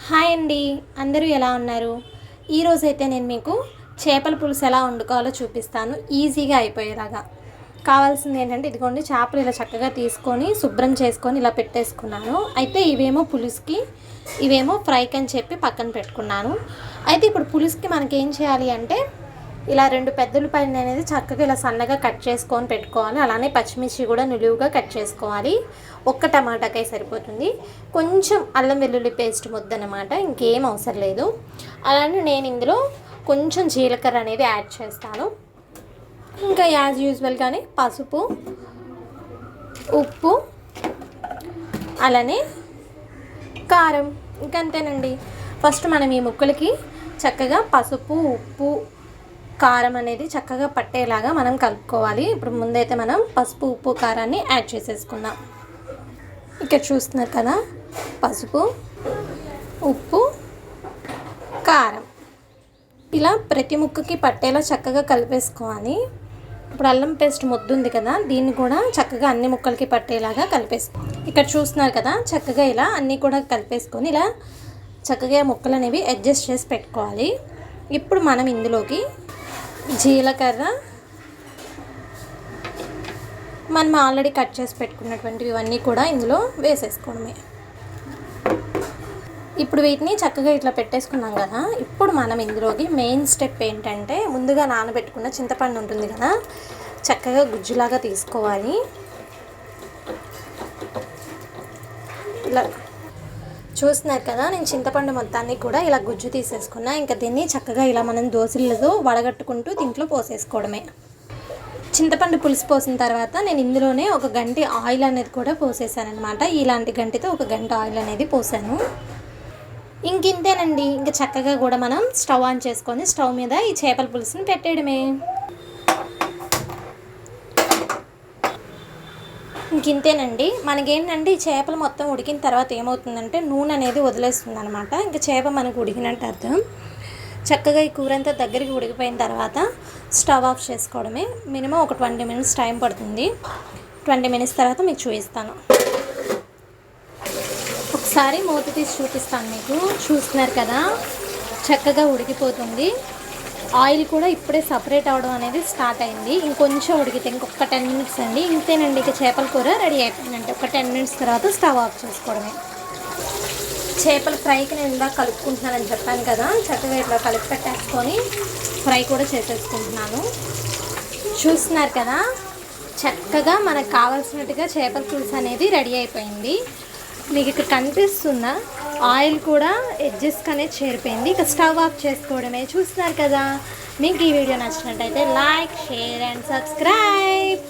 Hi అండి, అందరూ ఎలా ఉన్నారు? ఈరోజైతే నేను మీకు చేపల పులుసు ఎలా వండుకోవాలో చూపిస్తాను, ఈజీగా అయిపోయేలాగా. కావాల్సింది ఏంటంటే ఇదిగోండి, చేపలు ఇలా చక్కగా తీసుకొని శుభ్రం చేసుకొని ఇలా పెట్టేసుకున్నాను. అయితే ఇవేమో పులుసుకి, ఇవేమో ఫ్రైకి అని చెప్పి పక్కన పెట్టుకున్నాను. అయితే ఇప్పుడు పులుసుకి మనకి ఏం చేయాలి అంటే ఇలా 2 పెద్ద ఉల్లిపాయలు అనేది చక్కగా ఇలా సన్నగా కట్ చేసుకొని పెట్టుకోవాలి. అలానే పచ్చిమిర్చి కూడా నిలువుగా కట్ చేసుకోవాలి. ఒక్క టమాటాకాయ సరిపోతుంది. కొంచెం అల్లం వెల్లుల్లి పేస్ట్ ముద్దనమాట, ఇంకేం అవసరం లేదు. అలానే నేను ఇందులో కొంచెం జీలకర్ర అనేది యాడ్ చేస్తాను. ఇంకా యాజ్ యూజువల్గానే పసుపు, ఉప్పు, అలానే కారం, ఇంకంతేనండి. ఫస్ట్ మనం ఈ ముక్కలకి చక్కగా పసుపు, ఉప్పు, కారం అనేది చక్కగా పట్టేలాగా మనం కలుపుకోవాలి. ఇప్పుడు ముందైతే మనం పసుపు, ఉప్పు, కారాన్ని యాడ్ చేసేసుకుందాం. ఇక్కడ చూస్తున్నారు కదా, పసుపు, ఉప్పు, కారం ఇలా ప్రతి ముక్కకి పట్టేలా చక్కగా కలిపేసుకోవాలి. ఇప్పుడు అల్లం పేస్ట్ ముద్ద ఉంది కదా, దీన్ని కూడా చక్కగా అన్ని ముక్కలకి పట్టేలాగా ఇక్కడ చూస్తున్నారు కదా, చక్కగా ఇలా అన్నీ కూడా కలిపేసుకొని ఇలా చక్కగా ముక్కలు అనేవి అడ్జస్ట్ చేసి పెట్టుకోవాలి. ఇప్పుడు మనం ఇందులోకి జీలకర్ర, మనం ఆల్రెడీ కట్ చేసి పెట్టుకున్నటువంటివి ఇవన్నీ కూడా ఇందులో వేసేసుకోవడమే. ఇప్పుడు వీటిని చక్కగా ఇట్లా పెట్టేసుకున్నాం కదా, ఇప్పుడు మనం ఇందులోకి మెయిన్ స్టెప్ ఏంటంటే ముందుగా నానబెట్టుకున్న చింతపండు ఉంటుంది కదా, చక్కగా గుజ్జులాగా తీసుకోవాలి. ఇలా చూస్తున్నారు కదా, నేను చింతపండు మొత్తాన్ని కూడా ఇలా గుజ్జు తీసేసుకున్నా. ఇంకా దీన్ని చక్కగా ఇలా మనం దోశలతో వడగట్టుకుంటూ దీంట్లో పోసేసుకోవడమే. చింతపండు పులుసు పోసిన తర్వాత నేను ఇందులోనే ఒక గంటి ఆయిల్ అనేది కూడా పోసేసాను అనమాట. ఇలాంటి గంటితో ఒక గంట ఆయిల్ అనేది పోసాను. ఇంకింతేనండి. ఇంకా చక్కగా కూడా మనం స్టవ్ ఆన్ చేసుకొని స్టవ్ మీద ఈ చేపల పులుసుని పెట్టేయడమే. ఇంకింతేనండి. మనకేంటంటే ఈ చేపలు మొత్తం ఉడికిన తర్వాత ఏమవుతుందంటే నూనె అనేది వదిలేస్తుంది అనమాట. ఇంకా చేప మనకు ఉడికినట్టు అర్థం. చక్కగా ఈ కూర అంతా దగ్గరికి ఉడికిపోయిన తర్వాత స్టవ్ ఆఫ్ చేసుకోవడమే. మినిమం ఒక 20 మినిట్స్ టైం పడుతుంది. 20 మినిట్స్ తర్వాత మీకు చూపిస్తాను. ఒకసారి మూత తీసి చూపిస్తాను మీకు. చూస్తున్నారు కదా, చక్కగా ఉడికిపోతుంది. ఆయిల్ కూడా ఇప్పుడే సపరేట్ అవ్వడం అనేది స్టార్ట్ అయింది. ఇంకొంచెం ఉడికితే ఇంకొక 10 మినిట్స్ అండి. ఇంతేనండి, ఇక చేపల కూర రెడీ అయిపోయిందంటే ఒక 10 మినిట్స్ తర్వాత స్టవ్ ఆఫ్ చేసుకోవడమే. చేపల ఫ్రైకి నేను ఇలా కలుపుకుంటున్నానని చెప్పాను కదా, చక్కగా ఇట్లా కలిపి పెట్టేసుకొని ఫ్రై కూడా చేసేసుకుంటున్నాను. చూస్తున్నారు కదా, చక్కగా మనకు కావాల్సినట్టుగా చేపల పులుసు అనేది రెడీ అయిపోయింది. మీకు ఇక్కడ కనిపిస్తుందా, ఆయిల్ కూడా ఎడ్జెస్కి అనేది చేరిపోయింది. ఇక స్టవ్ ఆఫ్ చేసుకోవడమే. చూస్తున్నారు కదా, మీకు ఈ వీడియో నచ్చినట్టయితే లైక్, షేర్ అండ్ సబ్స్క్రైబ్.